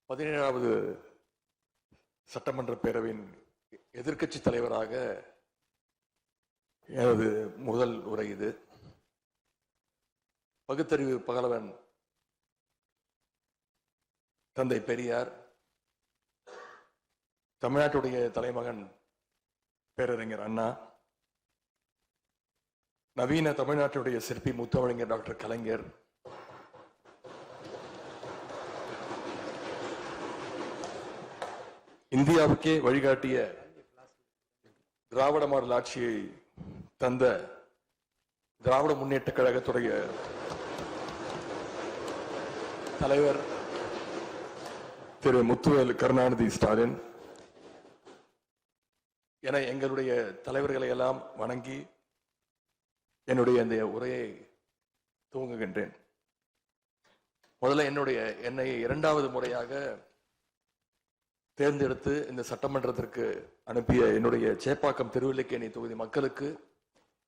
17வது சட்டமன்ற பேரவையின் எதிர்க்கட்சி தலைவராக எனது முதல் உரை இது. பகுத்தறிவு பகலவன் தந்தை பெரியார், தமிழ்நாட்டுடைய தலைமகன் பேரறிஞர் அண்ணா, நவீன தமிழ்நாட்டுடைய சிற்பி முத்தமிழறிஞர் டாக்டர் கலைஞர், இந்தியாவுக்கே வழிகாட்டிய திராவிட மாடல் ஆட்சியை தந்த திராவிட முன்னேற்ற கழகத்துடைய தலைவர் திரு முத்துவேல் கருணாநிதி ஸ்டாலின் என எங்களுடைய தலைவர்களை எல்லாம் வணங்கி என்னுடைய இந்த உரையை துவங்குகின்றேன். முதல்ல என்னை இரண்டாவது முறையாக தேர்ந்தெடுத்து இந்த சட்டமன்றத்திற்கு அனுப்பிய என்னுடைய சேப்பாக்கம் திருவல்லிக்கேணி தொகுதி மக்களுக்கு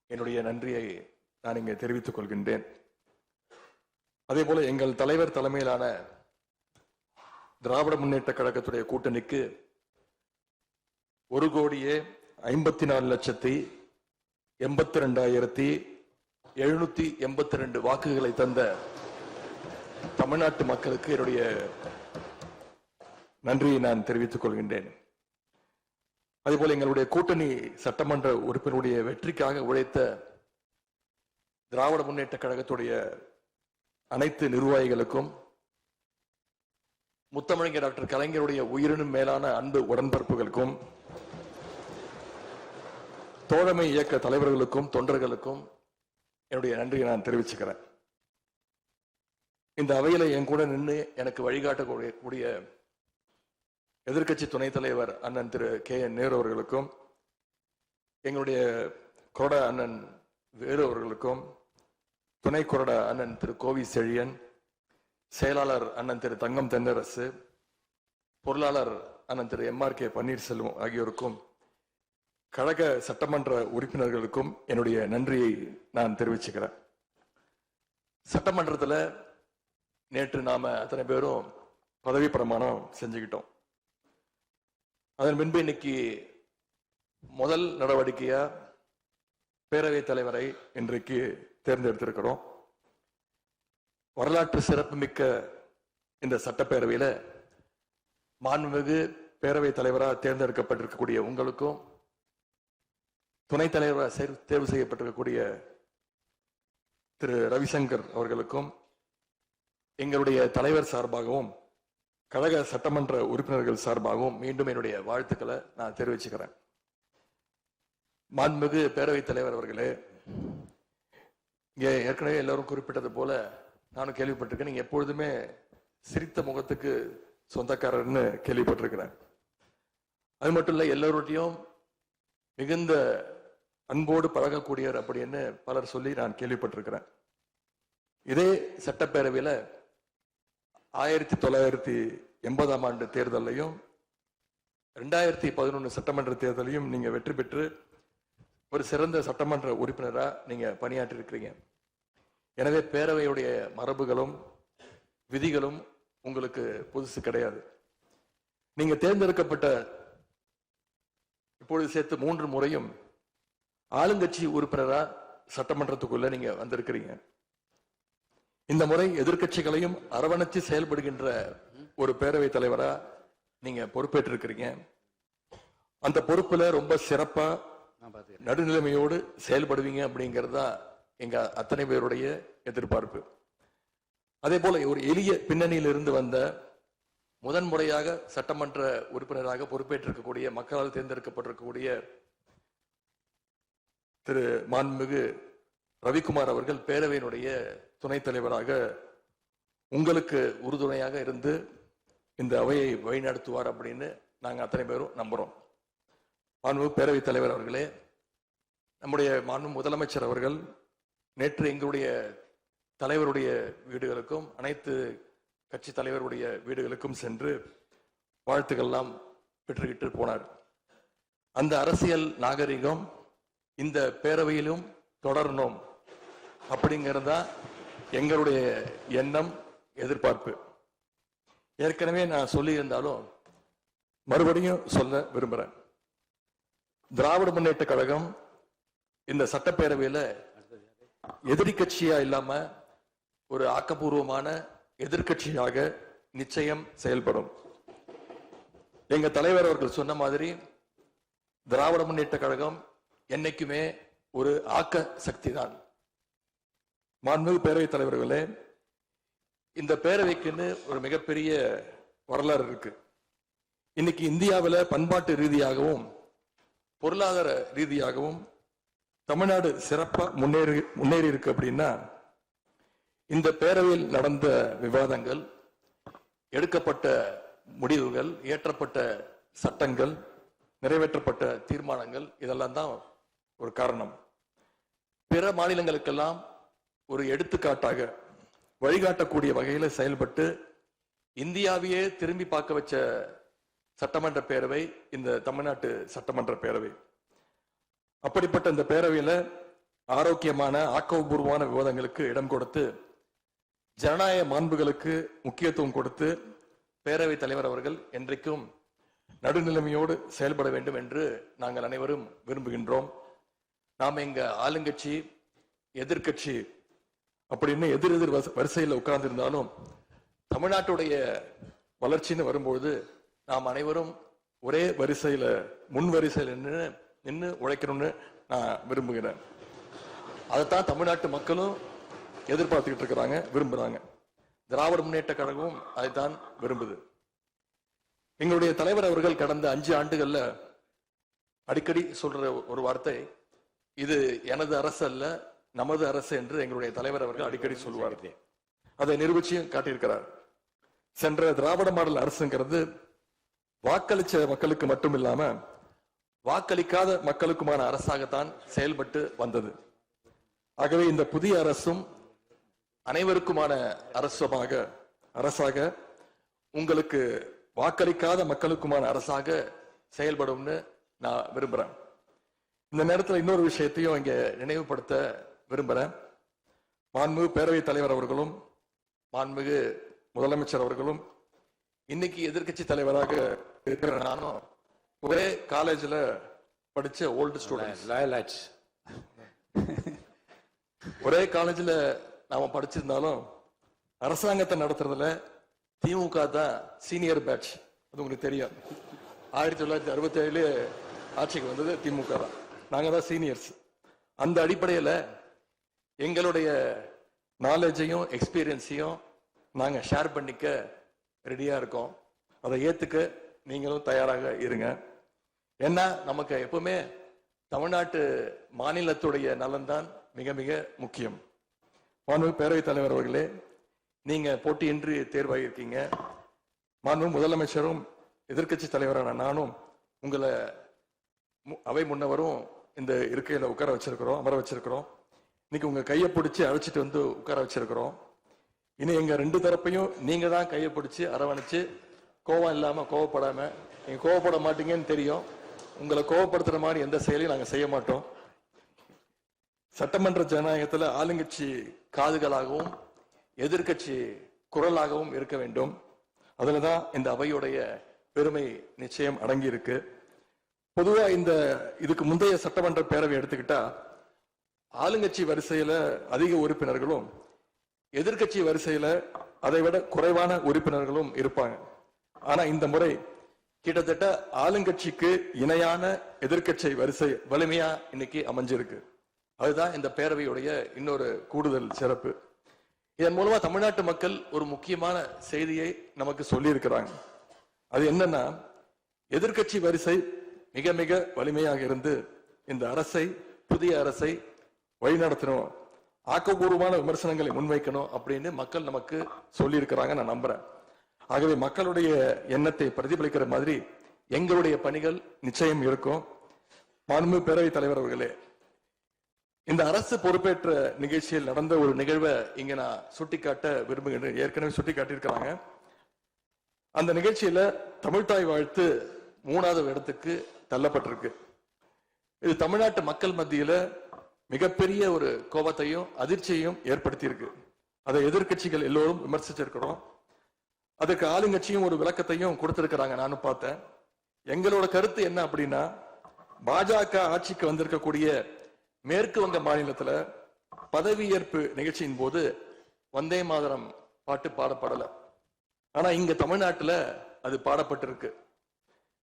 என்னுடைய நன்றியை நான் இங்கே தெரிவித்துக் கொள்கின்றேன். அதே போல எங்கள் தலைவர் தலைமையிலான திராவிட முன்னேற்ற கழகத்துடைய கூட்டணிக்கு 1,82,82,782 வாக்குகளை தந்த தமிழ்நாட்டு மக்களுக்கு என்னுடைய நன்றியை நான் தெரிவித்துக் கொள்கின்றேன். அதேபோல எங்களுடைய கூட்டணி சட்டமன்ற உறுப்பினருடைய வெற்றிக்காக உழைத்த திராவிட முன்னேற்ற கழகத்துடைய அனைத்து நிர்வாகிகளுக்கும், முத்தமிழறிஞர் டாக்டர் கலைஞருடைய உயிரினும் மேலான அன்பு உடன்பிறப்புகளுக்கும், தோழமை இயக்க தலைவர்களுக்கும் தொண்டர்களுக்கும் என்னுடைய நன்றியை நான் தெரிவிச்சுக்கிறேன். இந்த அவையில என் கூட நின்று எனக்கு வழிகாட்டக்கூடிய எதிர்க்கட்சி துணைத் தலைவர் அண்ணன் திரு KN நேரு அவர்களுக்கும், எங்களுடைய கொறடா அண்ணன் வேறு அவர்களுக்கும், துணை கொறடா அண்ணன் திரு கோவி செழியன், செயலாளர் அண்ணன் திரு தங்கம் தென்னரசு, பொருளாளர் அண்ணன் திரு MRK பன்னீர்செல்வம் ஆகியோருக்கும், கழக சட்டமன்ற உறுப்பினர்களுக்கும் என்னுடைய நன்றியை நான் தெரிவிச்சுக்கிறேன். சட்டமன்றத்தில் நேற்று நாம அத்தனை பேரும் பதவி பிரமாணம் செஞ்சுக்கிட்டோம். அதன் பின்பு இன்னைக்கு முதல் நடவடிக்கையா பேரவைத் தலைவரை இன்றைக்கு தேர்ந்தெடுத்திருக்கிறோம். வரலாற்று சிறப்புமிக்க இந்த சட்டப்பேரவையில மாண்புமிகு பேரவைத் தலைவராக தேர்ந்தெடுக்கப்பட்டிருக்கக்கூடிய உங்களுக்கும், துணைத் தலைவராக தேர்வு செய்யப்பட்டிருக்கக்கூடிய திரு ரவிசங்கர் அவர்களுக்கும் எங்களுடைய தலைவர் சார்பாகவும் கழக சட்டமன்ற உறுப்பினர்கள் சார்பாகவும் மீண்டும் என்னுடைய வாழ்த்துக்களை நான் தெரிவிச்சுக்கிறேன். மாண்புமிகு பேரவைத் தலைவர் அவர்களே, இங்கே ஏற்கனவே எல்லாரும் குறிப்பிட்டது போல நானும் கேள்விப்பட்டிருக்கேன். நீங்க எப்பொழுதுமே சிரித்த முகத்துக்கு சொந்தக்காரர்னு கேள்விப்பட்டிருக்கிறேன். அது மட்டும் இல்லை, எல்லோருடையும் மிகுந்த அன்போடு பழகக்கூடியவர் அப்படின்னு பலர் சொல்லி நான் கேள்விப்பட்டிருக்கிறேன். இதே சட்டப்பேரவையில 1980ஆம் ஆண்டு தேர்தலையும் 2011 சட்டமன்ற தேர்தலையும் நீங்க வெற்றி பெற்று ஒரு சிறந்த சட்டமன்ற உறுப்பினரா நீங்க பணியாற்றி இருக்கிறீங்க. எனவே பேரவையுடைய மரபுகளும் விதிகளும் உங்களுக்கு புதுசு கிடையாது. நீங்க தேர்ந்தெடுக்கப்பட்ட இப்பொழுது சேர்த்து 3 முறையும் ஆளுங்கட்சி உறுப்பினரா சட்டமன்றத்துக்குள்ள நீங்க வந்திருக்கிறீங்க. இந்த முறை எதிர்க்கட்சிகளையும் அரவணைச்சு செயல்படுகின்ற ஒரு பேரவைத் தலைவரா நீங்க பொறுப்பேற்றிருக்கிறீங்க. அந்த பொறுப்புல ரொம்ப சிறப்பா நடுநிலைமையோடு செயல்படுவீங்க அப்படிங்கிறதா எங்க அத்தனை பேருடைய எதிர்பார்ப்பு. அதே போல ஒரு எளிய பின்னணியில் இருந்து வந்த முதன்முறையாக சட்டமன்ற உறுப்பினராக பொறுப்பேற்றிருக்கக்கூடிய மக்களால் தேர்ந்தெடுக்கப்பட்டிருக்கக்கூடிய திரு மாண்புமிகு ரவிக்குமார் அவர்கள் பேரவையினுடைய துணைத் தலைவராக உங்களுக்கு உறுதுணையாக இருந்து இந்த அவையை வழிநடத்துவார் அப்படின்னு நாங்க அத்தனை பேரும் நம்புறோம். மாண்புமிகு பேரவைத் தலைவர் அவர்களே, நம்முடைய மாண்புமிகு முதலமைச்சர் அவர்கள் நேற்று எங்களுடைய தலைவருடைய வீடுகளுக்கும் அனைத்து கட்சி தலைவருடைய வீடுகளுக்கும் சென்று வாழ்த்துக்கள்லாம் பெற்றுக்கிட்டு போனார். அந்த அரசியல் நாகரிகம் இந்த பேரவையிலும் தொடரணும் அப்படிங்கிறதா எங்களுடைய எண்ணம், எதிர்பார்ப்பு. ஏற்கனவே நான் சொல்லி இருந்தாலும் மறுபடியும் சொல்ல விரும்புறேன். திராவிட முன்னேற்ற கழகம் இந்த சட்டப்பேரவையில எதிரி கட்சியா இல்லாம ஒரு ஆக்கப்பூர்வமான எதிர்கட்சியாக நிச்சயம் செயல்படும். எங்க தலைவர் அவர்கள் சொன்ன மாதிரி திராவிட முன்னேற்ற கழகம் என்னைக்குமே ஒரு ஆக்க சக்தி தான். மாண்புமிகு பேரவைத் தலைவர்களே, இந்த பேரவைக்குன்னு ஒரு மிகப்பெரிய வரலாறு இருக்கு. இன்னைக்கு இந்தியாவில் பண்பாட்டு ரீதியாகவும் பொருளாதார ரீதியாகவும் தமிழ்நாடு சிறப்பா முன்னேறி இருக்கு. அப்படின்னா இந்த பேரவையில் நடந்த விவாதங்கள், எடுக்கப்பட்ட முடிவுகள், இயற்றப்பட்ட சட்டங்கள், நிறைவேற்றப்பட்ட தீர்மானங்கள், இதெல்லாம் தான் ஒரு காரணம். பிற மாநிலங்களுக்கெல்லாம் ஒரு எடுத்துக்காட்டாக வழிகாட்டக்கூடிய வகையில செயல்பட்டு இந்தியாவையே திரும்பி பார்க்க வச்ச சட்டமன்ற பேரவை இந்த தமிழ்நாட்டு சட்டமன்ற பேரவை. அப்படிப்பட்ட இந்த பேரவையில ஆரோக்கியமான ஆக்கப்பூர்வமான விவாதங்களுக்கு இடம் கொடுத்து ஜனநாயக மாண்புகளுக்கு முக்கியத்துவம் கொடுத்து பேரவைத் தலைவர் அவர்கள் என்றைக்கும் நடுநிலைமையோடு செயல்பட வேண்டும் என்று நாங்கள் அனைவரும் விரும்புகின்றோம். நாம் எங்க ஆளுங்கட்சி எதிர்கட்சி அப்படின்னு எதிர் வரிசையில் உட்கார்ந்து இருந்தாலும் தமிழ்நாட்டுடைய வளர்ச்சின்னு வரும்போது நாம் அனைவரும் ஒரே வரிசையில முன் வரிசையில் நின்று உழைக்கணும்னு நான் விரும்புகிறேன். அதைத்தான் தமிழ்நாட்டு மக்களும் எதிர்பார்த்துக்கிட்டு இருக்கிறாங்க, விரும்புறாங்க. திராவிட முன்னேற்ற கழகமும் அதைத்தான் விரும்புது. எங்களுடைய தலைவர் அவர்கள் கடந்த 5 ஆண்டுகள்ல அடிக்கடி சொல்ற ஒரு வார்த்தை, இது எனது அரசு அல்ல நமது அரசு என்று எங்களுடைய தலைவர் அவர்கள் அடிக்கடி சொல்லுவார். அதை நிரூபிச்சும் காட்டியிருக்கிறார். சென்ற திராவிட மாடல் அரசுங்கிறது வாக்களிச்ச மக்களுக்கு மட்டும் இல்லாம வாக்களிக்காத மக்களுக்குமான அரசாகத்தான் செயல்பட்டு வந்தது. ஆகவே இந்த புதிய அரசும் அனைவருக்குமான அரசாக உங்களுக்கு வாக்களிக்காத மக்களுக்குமான அரசாக செயல்படும்னு நான் விரும்புறேன். இந்த நேரத்தில் இன்னொரு விஷயத்தையும் இங்க நினைவுபடுத்த விரும்புறேன். மாண்புமிகு பேரவைத் தலைவர் அவர்களும் மாண்புமிகு முதலமைச்சர் அவர்களும் இன்னைக்கு எதிர்கட்சி தலைவராக இருக்கிற நானும் ஒரே காலேஜ்ல படிச்ச ஓல்டு ஸ்டூடெண்ட்ஸ். ஒரே காலேஜ்ல நாம படிச்சிருந்தாலும் அரசாங்கத்தை நடத்துறதுல திமுக தான் சீனியர் பேட்ச். அது உங்களுக்கு தெரியும். 1967 ஆட்சிக்கு வந்தது திமுக தான். நாங்க தான் சீனியர்ஸ். அந்த அடிப்படையில எங்களுடைய நாலேஜையும் எக்ஸ்பீரியன்ஸையும் நாங்க ஷேர் பண்ணிக்க ரெடியா இருக்கோம். அதை ஏத்துக்க நீங்களும் தயாராக இருங்க. ஏன்னா நமக்கு எப்பவுமே தமிழ்நாட்டு மாநிலத்துடைய நலன்தான் மிக மிக முக்கியம். மாண்புமிகு பேரவைத் தலைவர் அவர்களே, நீங்க போட்டியின்றி தேர்வாகியிருக்கீங்க. மாண்புமிகு முதலமைச்சரும் எதிர்கட்சி தலைவரான நானும் உங்களை அவை முன்னவரும் இந்த இருக்கையில உட்கார வச்சிருக்கிறோம், அமர வச்சிருக்கிறோம். இன்னைக்கு உங்க கையை பிடிச்சி அழைச்சிட்டு வந்து உட்கார வச்சிருக்கிறோம். இனி எங்க 2 தரப்பையும் நீங்க தான் கையை பிடிச்சி அரவணைச்சு கோவம் இல்லாம கோவப்படாம, நீங்க கோவப்பட மாட்டீங்கன்னு தெரியும். உங்களை கோவப்படுத்துற மாதிரி எந்த செயலையும் நாங்க செய்ய மாட்டோம். சட்டமன்ற ஜனநாயகத்துல ஆளுங்கட்சி காதுகளாகவும் எதிர்கட்சி குரலாகவும் இருக்க வேண்டும். அதுலதான் இந்த அவையுடைய பெருமை நிச்சயம் அடங்கி இருக்கு. பொதுவா இதுக்கு முந்தைய சட்டமன்ற பேரவை எடுத்துக்கிட்டா ஆளுங்கட்சி வரிசையில அதிக உறுப்பினர்களும் எதிர்கட்சி வரிசையில அதை விட குறைவான உறுப்பினர்களும் இருப்பாங்க. ஆனா இந்த முறை கிட்டத்தட்ட ஆளுங்கட்சிக்கு இணையான எதிர்கட்சி வரிசை வலிமையா இன்னைக்கு அமைஞ்சிருக்கு. அதுதான் இந்த பேரவையுடைய இன்னொரு கூடுதல் சிறப்பு. இதன் மூலமா தமிழ்நாட்டு மக்கள் ஒரு முக்கியமான செய்தியை நமக்கு சொல்லி இருக்கிறாங்க. அது என்னன்னா, எதிர்கட்சி வரிசை மிக மிக வலிமையாக இருந்து இந்த அரசை, புதிய அரசை வழிநடத்தணும், ஆக்கப்பூர்வமான விமர்சனங்களை முன்வைக்கணும் அப்படின்னு மக்கள் நமக்கு சொல்லி இருக்கிறாங்க. நான் நம்புறேன். ஆகவே மக்களுடைய எண்ணத்தை பிரதிபலிக்கிற மாதிரி எங்களுடைய பணிகள் நிச்சயம் இருக்கும். மாண்புமிகு பேரவைத் தலைவர் அவர்களே, இந்த அரசு பொறுப்பேற்ற நிகழ்ச்சியில் நடந்த ஒரு நிகழ்வை இங்க நான் சுட்டிக்காட்ட விரும்புகிறேன். ஏற்கனவே சுட்டி காட்டியிருக்கிறாங்க. அந்த நிகழ்ச்சியில தமிழ்தாய் வாழ்த்து 3வது இடத்துக்கு தள்ளப்பட்டிருக்கு. இது தமிழ்நாட்டு மக்கள் மத்தியில மிகப்பெரிய ஒரு கோபத்தையும் அதிர்ச்சியையும் ஏற்படுத்தி இருக்கு. அதை எதிர்கட்சிகள் எல்லோரும் விமர்சிச்சிருக்கிறோம். அதுக்கு ஆளுங்கட்சியும் ஒரு விளக்கத்தையும் கொடுத்திருக்கிறாங்க, நானும் பார்த்தேன். எங்களோட கருத்து என்ன அப்படின்னா, பாஜக ஆட்சிக்கு வந்திருக்கக்கூடிய மேற்கு வங்க மாநிலத்துல பதவியேற்பு நிகழ்ச்சியின் போது வந்தே மாதரம் பாட்டு பாடப்படல. ஆனா இங்க தமிழ்நாட்டுல அது பாடப்பட்டிருக்கு.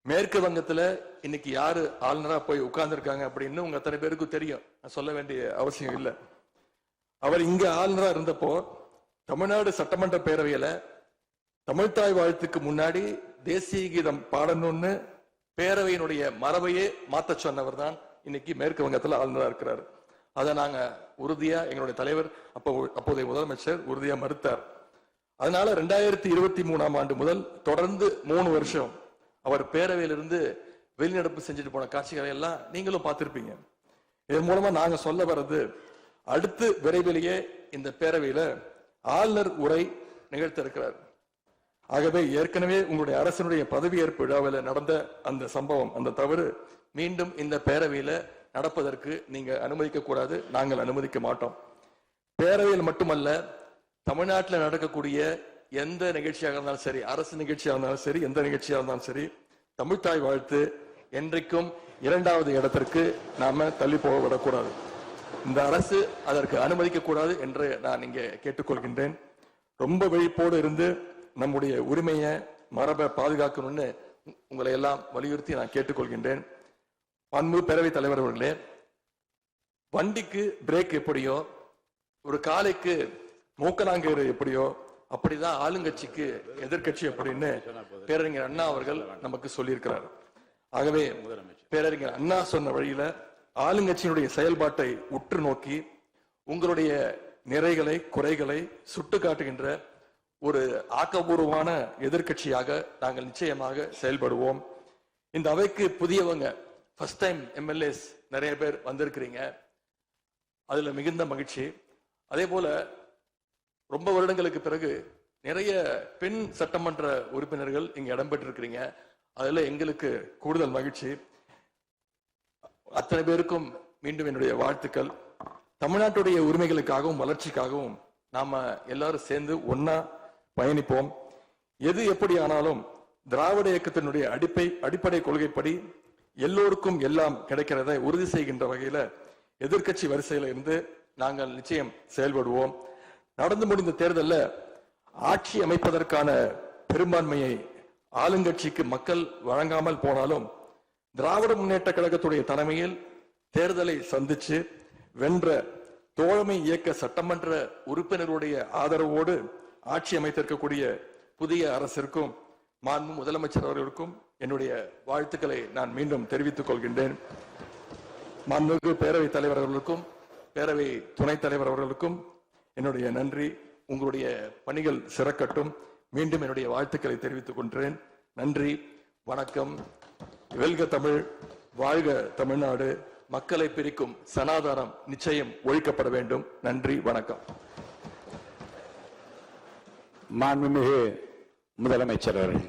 மேற்கு வங்கத்துல இன்னைக்கு யாரு ஆளுநரா போய் உட்கார்ந்து இருக்காங்க அப்படின்னு உங்க அத்தனை பேருக்கும் தெரியும், நான் சொல்ல வேண்டிய அவசியம் இல்லை. அவர் இங்க ஆளுநரா இருந்தப்போ தமிழ்நாடு சட்டமன்ற பேரவையில தமிழ்தாய் வாழ்த்துக்கு முன்னாடி தேசிய கீதம் பாடணும்னு பேரவையினுடைய மரபையே மாத்த சொன்னவர் தான் இன்னைக்கு மேற்கு வங்கத்துல ஆளுநரா இருக்கிறார். அதை நாங்க உறுதியா, எங்களுடைய தலைவர் அப்போதைய முதலமைச்சர் உறுதியா மறுத்தார். அதனால 2023ஆம் ஆண்டு முதல் தொடர்ந்து 3 வருஷம் அவர் பேரவையிலிருந்து வெளிநடப்பு செஞ்சுட்டு போன காட்சிகளை எல்லாம் நீங்களும் பார்த்திருப்பீங்க. இதன் மூலமா நாங்க சொல்ல வர்றது, அடுத்து விரைவிலேயே இந்த பேரவையில ஆளுநர் உரை நிகழ்த்த இருக்கிறார். ஆகவே ஏற்கனவே உங்களுடைய அரசினுடைய பதவியேற்பு விழாவில் நடந்த அந்த சம்பவம், அந்த தவறு மீண்டும் இந்த பேரவையில நடப்பதற்கு நீங்க அனுமதிக்க கூடாது, நாங்கள் அனுமதிக்க மாட்டோம். பேரவையில் மட்டுமல்ல, தமிழ்நாட்டில் நடக்கக்கூடிய எந்த நிகழ்ச்சியாக இருந்தாலும் சரி, அரசு நிகழ்ச்சியாக இருந்தாலும் சரி, எந்த நிகழ்ச்சியாக இருந்தாலும் சரி, தமிழ்தாய் வாழ்த்து என்றைக்கும் 2வது இடத்திற்கு நாம தள்ளி போக விடக்கூடாது. இந்த அரசு அதற்கு அனுமதிக்க கூடாது என்று நான் இங்கே கேட்டுக்கொள்கின்றேன். ரொம்ப விழிப்போடு இருந்து நம்முடைய உரிமையை, மரபை பாதுகாக்கணும்னு உங்களை எல்லாம் வலியுறுத்தி நான் கேட்டுக்கொள்கின்றேன். அன்பு பேரவைத் தலைவர் அவர்களே, வண்டிக்கு பிரேக் எப்படியோ, ஒரு காலைக்கு மூக்கலாங்கயிறு எப்படியோ, அப்படிதான் ஆளுங்கட்சிக்கு எதிர்கட்சி அப்படின்னு பேரறிஞர் அண்ணா அவர்கள் நமக்கு சொல்லியிருக்கிறார். ஆகவே பேரறிஞர் அண்ணா சொன்ன வழியில ஆளுங்கட்சியினுடைய செயல்பாட்டை உற்று நோக்கி உங்களுடைய நிறைகளை, குறைகளை சுட்டு காட்டுகின்ற ஒரு ஆக்கப்பூர்வமான எதிர்கட்சியாக நாங்கள் நிச்சயமாக செயல்படுவோம். இந்த அவைக்கு புதியவங்க, ஃபர்ஸ்ட் டைம் எம்எல்ஏஸ் நிறைய பேர் வந்திருக்கிறீங்க, அதுல மிகுந்த மகிழ்ச்சி. அதே போல ரொம்ப வருடங்களுக்கு பிறகு நிறைய பெண் சட்டமன்ற உறுப்பினர்கள் இங்க இடம்பெற்றிருக்கிறீங்க, அதுல எங்களுக்கு கூடுதல் மகிழ்ச்சி. அத்தனை பேருக்கும் மீண்டும் என்னுடைய வாழ்த்துக்கள். தமிழ்நாட்டுடைய உரிமைகளுக்காகவும் வளர்ச்சிக்காகவும் நாம எல்லாரும் சேர்ந்து ஒன்னா பயணிப்போம். எது எப்படி ஆனாலும் திராவிட இயக்கத்தினுடைய அடிப்படை கொள்கைப்படி எல்லோருக்கும் எல்லாம் கிடைக்கிறதை உறுதி செய்கின்ற வகையில எதிர்கட்சி வரிசையில இருந்து நாங்கள் நிச்சயம் செயல்படுவோம். நடந்து முடிந்த தேர்தலில் ஆட்சி அமைப்பதற்கான பெரும்பான்மையை ஆளுங்கட்சிக்கு மக்கள் வழங்காமல் போனாலும் திராவிட முன்னேற்ற கழகத்துடைய தலைமையில் தேர்தலை சந்திச்சு வென்ற தோழமை இயக்க சட்டமன்ற உறுப்பினருடைய ஆதரவோடு ஆட்சி அமைத்திருக்கக்கூடிய புதிய அரசிற்கும் மாண்பு முதலமைச்சர் அவர்களுக்கும் என்னுடைய வாழ்த்துக்களை நான் மீண்டும் தெரிவித்துக் கொள்கின்றேன். மாண்புமிகு பேரவைத் தலைவர் அவர்களுக்கும் பேரவை துணைத் தலைவர் அவர்களுக்கும் என்னுடைய நன்றி. உங்களுடைய பணிகள் சிறக்கட்டும். மீண்டும் என்னுடைய வாழ்த்துக்களை தெரிவித்துக் கொள்கிறேன். நன்றி, வணக்கம். வெல்க தமிழ், வாழ்க தமிழ்நாடு. மக்களை பிரிக்கும் சனாதானம் நிச்சயம் ஒழிக்கப்பட வேண்டும். நன்றி, வணக்கம். மாண்புமிகு முதலமைச்சர் அவர்கள்.